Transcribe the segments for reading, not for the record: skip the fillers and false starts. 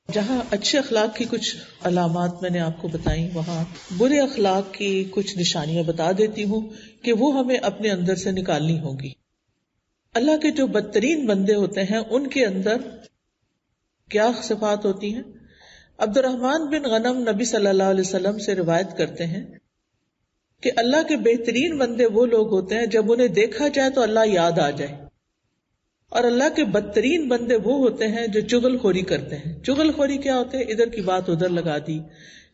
جہاں اچھے اخلاق کی کچھ علامات میں نے آپ کو بتائی، وہاں برے اخلاق کی کچھ نشانیاں بتا دیتی ہوں کہ وہ ہمیں اپنے اندر سے نکالنی ہوگی. اللہ کے جو بدترین بندے ہوتے ہیں ان کے اندر کیا صفات ہوتی ہیں؟ عبد الرحمن بن غنم نبی صلی اللہ علیہ وسلم سے روایت کرتے ہیں کہ اللہ کے بہترین بندے وہ لوگ ہوتے ہیں جب انہیں دیکھا جائے تو اللہ یاد آ جائے، اور اللہ کے بدترین بندے وہ ہوتے ہیں جو چغل خوری کرتے ہیں. چغل خوری کیا ہوتے ہیں؟ ادھر کی بات ادھر لگا دی.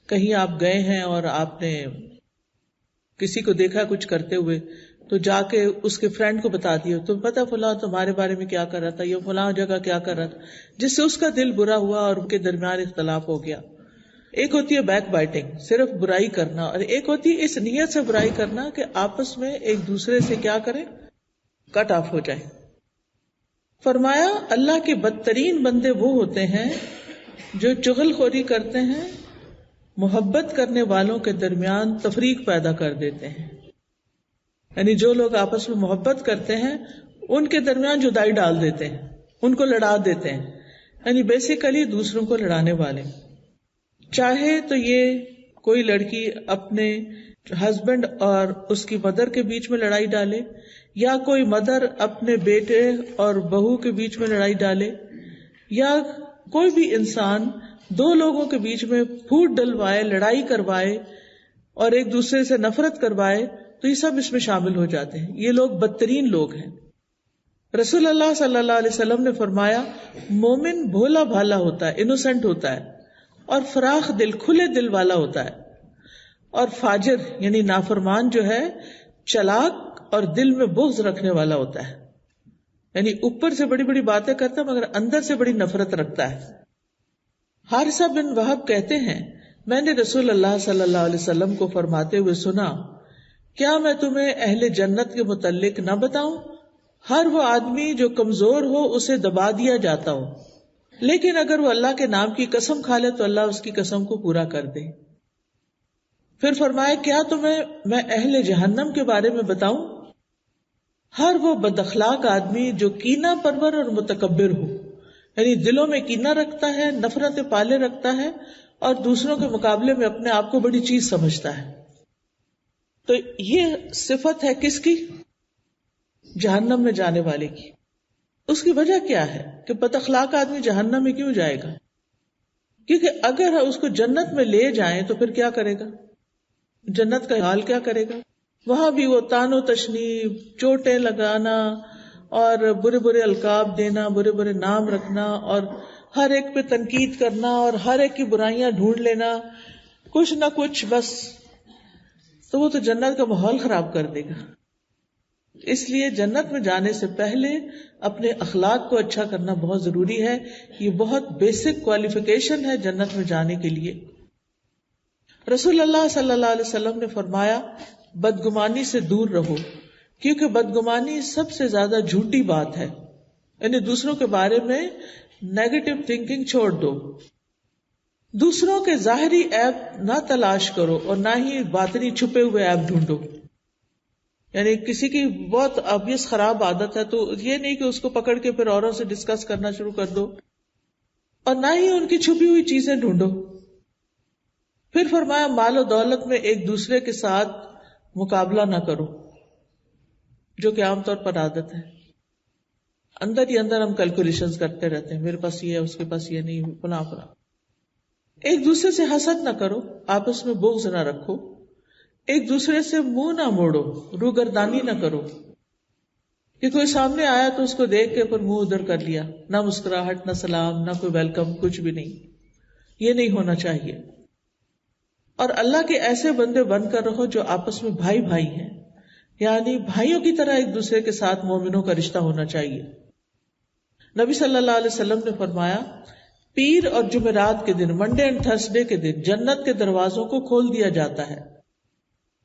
کہیں آپ گئے ہیں اور آپ نے کسی کو دیکھا کچھ کرتے ہوئے تو جا کے اس کے فرینڈ کو بتا دیا، تم پتہ فلاں تمہارے بارے میں کیا کر رہا تھا، یا فلاں جگہ کیا کر رہا تھا، جس سے اس کا دل برا ہوا اور ان کے درمیان اختلاف ہو گیا. ایک ہوتی ہے بیک بائٹنگ، صرف برائی کرنا، اور ایک ہوتی ہے اس نیت سے برائی کرنا کہ آپس میں ایک دوسرے سے کیا کریں، کٹ آف ہو جائے. فرمایا اللہ کے بدترین بندے وہ ہوتے ہیں جو چغل خوری کرتے ہیں، محبت کرنے والوں کے درمیان تفریق پیدا کر دیتے ہیں. یعنی جو لوگ آپس میں محبت کرتے ہیں ان کے درمیان جدائی ڈال دیتے ہیں، ان کو لڑا دیتے ہیں. یعنی بیسیکلی دوسروں کو لڑانے والے. چاہے تو یہ کوئی لڑکی اپنے ہسبینڈ اور اس کی مدر کے بیچ میں لڑائی ڈالے، یا کوئی مدر اپنے بیٹے اور بہو کے بیچ میں لڑائی ڈالے، یا کوئی بھی انسان دو لوگوں کے بیچ میں پھوٹ ڈلوائے، لڑائی کروائے اور ایک دوسرے سے نفرت کروائے، تو یہ سب اس میں شامل ہو جاتے ہیں. یہ لوگ بدترین لوگ ہیں. رسول اللہ صلی اللہ علیہ وسلم نے فرمایا مومن بھولا بھالا ہوتا ہے، انوسینٹ ہوتا ہے، اور فراخ دل، کھلے دل والا ہوتا ہے. اور فاجر یعنی نافرمان جو ہے چلاک اور دل میں بغض رکھنے والا ہوتا ہے. یعنی اوپر سے بڑی بڑی باتیں کرتا ہے مگر اندر سے بڑی نفرت رکھتا ہے. حارثہ بن وہب کہتے ہیں میں نے رسول اللہ صلی اللہ علیہ وسلم کو فرماتے ہوئے سنا، کیا میں تمہیں اہل جنت کے متعلق نہ بتاؤں؟ ہر وہ آدمی جو کمزور ہو اسے دبا دیا جاتا ہو، لیکن اگر وہ اللہ کے نام کی قسم کھا لے تو اللہ اس کی قسم کو پورا کر دے. پھر فرمایا کیا تمہیں میں اہل جہنم کے بارے میں بتاؤں؟ ہر وہ بد اخلاق آدمی جو کینہ پرور اور متکبر ہو، یعنی دلوں میں کینہ رکھتا ہے، نفرت پالے رکھتا ہے اور دوسروں کے مقابلے میں اپنے آپ کو بڑی چیز سمجھتا ہے. تو یہ صفت ہے کس کی؟ جہنم میں جانے والے کی. اس کی وجہ کیا ہے کہ بد اخلاق آدمی جہنم میں کیوں جائے گا؟ کیونکہ اگر اس کو جنت میں لے جائیں تو پھر کیا کرے گا؟ جنت کا حال کیا کرے گا؟ وہاں بھی وہ تان و تشنیع، چوٹیں لگانا اور برے برے القاب دینا، برے برے نام رکھنا، اور ہر ایک پہ تنقید کرنا اور ہر ایک کی برائیاں ڈھونڈ لینا، کچھ نہ کچھ بس. تو وہ تو جنت کا ماحول خراب کر دے گا. اس لیے جنت میں جانے سے پہلے اپنے اخلاق کو اچھا کرنا بہت ضروری ہے. یہ بہت بیسک کوالیفیکیشن ہے جنت میں جانے کے لیے. رسول اللہ صلی اللہ علیہ وسلم نے فرمایا بدگمانی سے دور رہو، کیونکہ بدگمانی سب سے زیادہ جھوٹی بات ہے. یعنی دوسروں کے بارے میں نیگیٹو تھنکنگ چھوڑ دو. دوسروں کے ظاہری عیب نہ تلاش کرو اور نہ ہی باطنی چھپے ہوئے عیب ڈھونڈو. یعنی کسی کی بہت obvious خراب عادت ہے تو یہ نہیں کہ اس کو پکڑ کے پھر اوروں سے ڈسکس کرنا شروع کر دو، اور نہ ہی ان کی چھپی ہوئی چیزیں ڈھونڈو. پھر فرمایا مال و دولت میں ایک دوسرے کے ساتھ مقابلہ نہ کرو، جو کہ عام طور پر عادت ہے. اندر ہی اندر ہم کیلکولیشنز کرتے رہتے ہیں، میرے پاس یہ ہے، اس کے پاس یہ نہیں، فلاں فلاں. ایک دوسرے سے حسد نہ کرو، آپس میں بغض نہ رکھو، ایک دوسرے سے منہ نہ موڑو، روگردانی نہ کرو کہ کوئی سامنے آیا تو اس کو دیکھ کے پھر منہ ادھر کر لیا، نہ مسکراہٹ، نہ سلام، نہ کوئی ویلکم، کچھ بھی نہیں. یہ نہیں ہونا چاہیے. اور اللہ کے ایسے بندے بن کر رہو جو آپس میں بھائی بھائی ہیں، یعنی بھائیوں کی طرح ایک دوسرے کے ساتھ مومنوں کا رشتہ ہونا چاہیے. نبی صلی اللہ علیہ وسلم نے فرمایا پیر اور جمعرات کے دن، منڈے اینڈ تھرسڈے کے دن جنت کے دروازوں کو کھول دیا جاتا ہے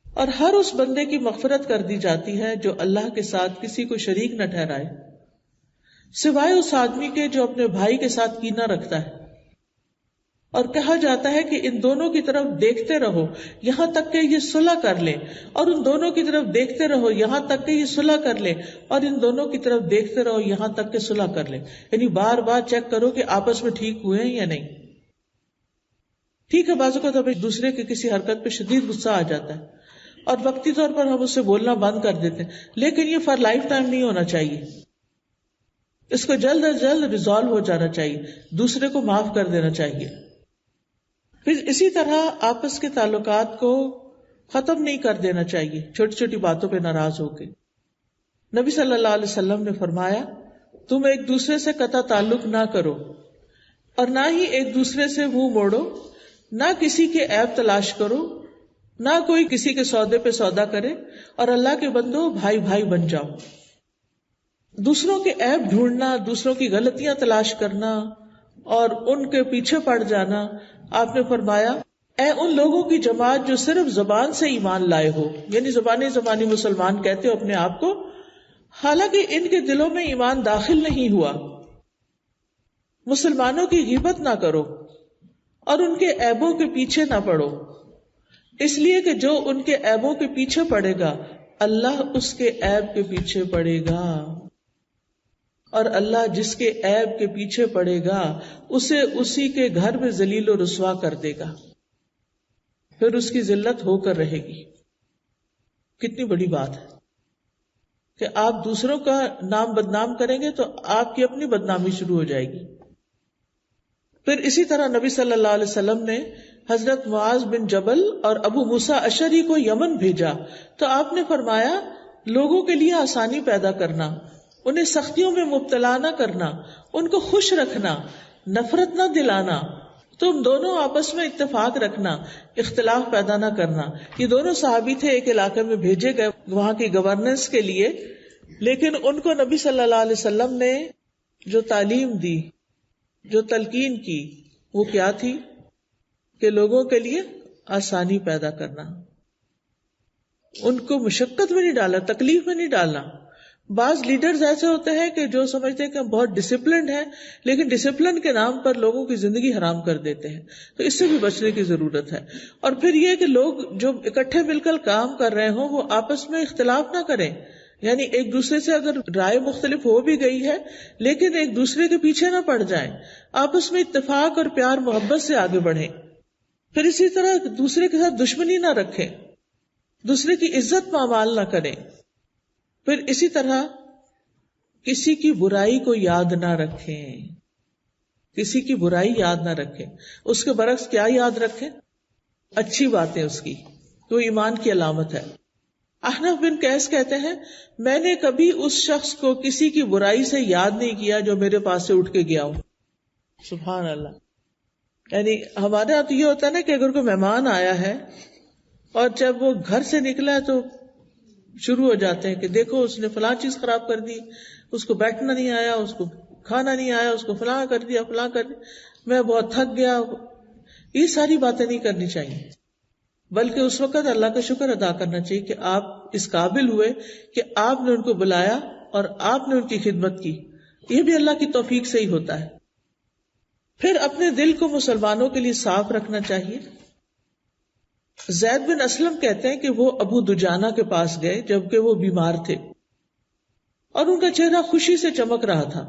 اور ہر اس بندے کی مغفرت کر دی جاتی ہے جو اللہ کے ساتھ کسی کو شریک نہ ٹھہرائے، سوائے اس آدمی کے جو اپنے بھائی کے ساتھ کینہ رکھتا ہے. اور کہا جاتا ہے کہ ان دونوں کی طرف دیکھتے رہو یہاں تک کہ یہ صلح کر لیں، اور ان دونوں کی طرف دیکھتے رہو یہاں تک کہ یہ صلح کر لیں، اور ان دونوں کی طرف دیکھتے رہو یہاں تک کہ صلح کر لیں. یعنی بار بار چیک کرو کہ آپس میں ٹھیک ہوئے ہیں یا نہیں. ٹھیک ہے، بعض اوقات ہمیں دوسرے کے کسی حرکت پہ شدید غصہ آ جاتا ہے اور وقتی طور پر ہم اس سے بولنا بند کر دیتے ہیں، لیکن یہ فار لائف ٹائم نہیں ہونا چاہیے. اس کو جلد از جلد ریزالو ہو جانا چاہیے، دوسرے کو معاف کر دینا چاہیے. پھر اسی طرح آپس کے تعلقات کو ختم نہیں کر دینا چاہیے چھوٹی چھوٹی باتوں پہ ناراض ہو کے. نبی صلی اللہ علیہ وسلم نے فرمایا تم ایک دوسرے سے قطع تعلق نہ کرو اور نہ ہی ایک دوسرے سے منہ موڑو، نہ کسی کے عیب تلاش کرو، نہ کوئی کسی کے سودے پہ سودا کرے، اور اللہ کے بندو بھائی بھائی بن جاؤ. دوسروں کے عیب ڈھونڈنا، دوسروں کی غلطیاں تلاش کرنا اور ان کے پیچھے پڑ جانا، آپ نے فرمایا اے ان لوگوں کی جماعت جو صرف زبان سے ایمان لائے ہو، یعنی زبانی مسلمان کہتے ہو اپنے آپ کو، حالانکہ ان کے دلوں میں ایمان داخل نہیں ہوا. مسلمانوں کی غیبت نہ کرو اور ان کے عیبوں کے پیچھے نہ پڑو، اس لیے کہ جو ان کے عیبوں کے پیچھے پڑے گا اللہ اس کے عیب کے پیچھے پڑے گا، اور اللہ جس کے عیب کے پیچھے پڑے گا اسے اسی کے گھر میں ذلیل و رسوا کر دے گا، پھر اس کی ذلت ہو کر رہے گی. کتنی بڑی بات ہے کہ آپ دوسروں کا نام بدنام کریں گے تو آپ کی اپنی بدنامی شروع ہو جائے گی. پھر اسی طرح نبی صلی اللہ علیہ وسلم نے حضرت معاذ بن جبل اور ابو موسیٰ اشعری کو یمن بھیجا تو آپ نے فرمایا لوگوں کے لیے آسانی پیدا کرنا، انہیں سختیوں میں مبتلا نہ کرنا، ان کو خوش رکھنا، نفرت نہ دلانا، تم دونوں آپس میں اتفاق رکھنا، اختلاف پیدا نہ کرنا. یہ دونوں صحابی تھے، ایک علاقے میں بھیجے گئے وہاں کی گورننس کے لیے، لیکن ان کو نبی صلی اللہ علیہ وسلم نے جو تعلیم دی، جو تلقین کی، وہ کیا تھی کہ لوگوں کے لیے آسانی پیدا کرنا، ان کو مشقت میں نہیں ڈالنا، تکلیف میں نہیں ڈالنا. بعض لیڈرز ایسے ہوتے ہیں کہ جو سمجھتے ہیں کہ ہم بہت ڈسپلنڈ ہیں، لیکن ڈسپلن کے نام پر لوگوں کی زندگی حرام کر دیتے ہیں، تو اس سے بھی بچنے کی ضرورت ہے. اور پھر یہ کہ لوگ جو اکٹھے مل کر کام کر رہے ہوں وہ آپس میں اختلاف نہ کریں، یعنی ایک دوسرے سے اگر رائے مختلف ہو بھی گئی ہے لیکن ایک دوسرے کے پیچھے نہ پڑ جائیں، آپس میں اتفاق اور پیار محبت سے آگے بڑھیں. پھر اسی طرح دوسرے کے ساتھ دشمنی نہ رکھیں، دوسرے کی عزت پامال نہ کریں. پھر اسی طرح کسی کی برائی کو یاد نہ رکھیں، کسی کی برائی یاد نہ رکھیں، اس کے برعکس کیا یاد رکھیں؟ اچھی باتیں اس کی، تو ایمان کی علامت ہے. احنف بن قیس کہتے ہیں میں نے کبھی اس شخص کو کسی کی برائی سے یاد نہیں کیا جو میرے پاس سے اٹھ کے گیا ہوں. سبحان اللہ. یعنی ہمارے یہاں تو یہ ہوتا ہے نا کہ اگر کوئی مہمان آیا ہے اور جب وہ گھر سے نکلا ہے تو شروع ہو جاتے ہیں کہ دیکھو اس نے فلاں چیز خراب کر دی، اس کو بیٹھنا نہیں آیا، اس کو کھانا نہیں آیا، اس کو فلاں کر دیا، فلاں کر دیا، میں بہت تھک گیا. یہ ساری باتیں نہیں کرنی چاہیے، بلکہ اس وقت اللہ کا شکر ادا کرنا چاہیے کہ آپ اس قابل ہوئے کہ آپ نے ان کو بلایا اور آپ نے ان کی خدمت کی. یہ بھی اللہ کی توفیق سے ہی ہوتا ہے. پھر اپنے دل کو مسلمانوں کے لیے صاف رکھنا چاہیے. زید بن اسلم کہتے ہیں کہ وہ ابو دجانہ کے پاس گئے جبکہ وہ بیمار تھے اور ان کا چہرہ خوشی سے چمک رہا تھا.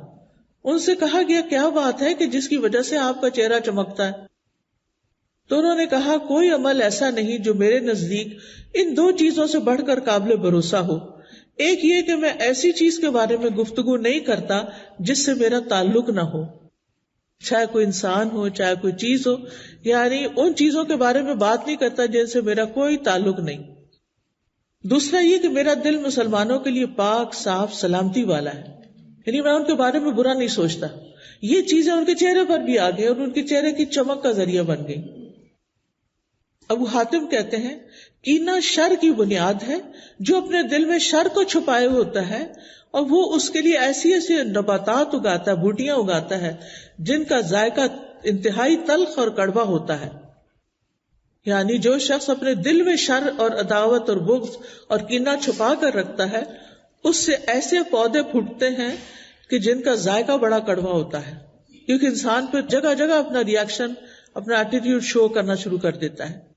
ان سے کہا گیا کیا بات ہے کہ جس کی وجہ سے آپ کا چہرہ چمکتا ہے؟ تو انہوں نے کہا کوئی عمل ایسا نہیں جو میرے نزدیک ان دو چیزوں سے بڑھ کر قابل بھروسہ ہو. ایک یہ کہ میں ایسی چیز کے بارے میں گفتگو نہیں کرتا جس سے میرا تعلق نہ ہو، چاہے کوئی انسان ہو چاہے کوئی چیز ہو، یعنی ان چیزوں کے بارے میں بات نہیں کرتا جن سے میرا کوئی تعلق نہیں. دوسرا یہ کہ میرا دل مسلمانوں کے لیے پاک صاف سلامتی والا ہے، یعنی میں ان کے بارے میں برا نہیں سوچتا. یہ چیزیں ان کے چہرے پر بھی آ گئی اور ان کے چہرے کی چمک کا ذریعہ بن گئی. ابو حاتم کہتے ہیں کینہ شر کی بنیاد ہے، جو اپنے دل میں شر کو چھپائے ہوتا ہے اور وہ اس کے لیے ایسی ایسی نباتات اگاتا ہے، بوٹیاں اگاتا ہے جن کا ذائقہ انتہائی تلخ اور کڑوا ہوتا ہے. یعنی جو شخص اپنے دل میں شر اور عداوت اور بغض اور کینہ چھپا کر رکھتا ہے اس سے ایسے پودے پھوٹتے ہیں کہ جن کا ذائقہ بڑا کڑوا ہوتا ہے، کیونکہ انسان پھر جگہ جگہ اپنا ریئیکشن، اپنا ایٹیٹیوڈ شو کرنا شروع کر دیتا ہے.